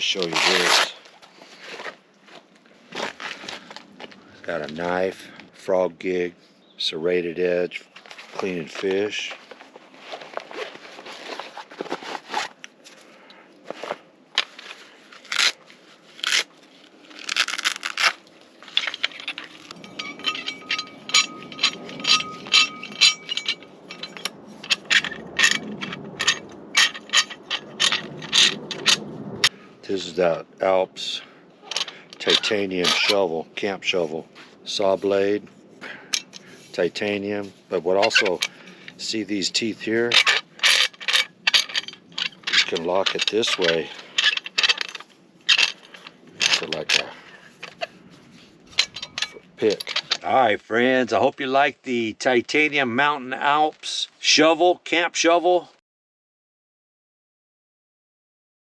just show you this. It's got a knife, frog gig, serrated edge, cleaning fish. This is the Alps titanium shovel, camp shovel, saw blade, titanium. But what also, see these teeth here? You can lock it this way. So like a pick. Alright friends, I hope you like the titanium mountain Alps shovel, camp shovel.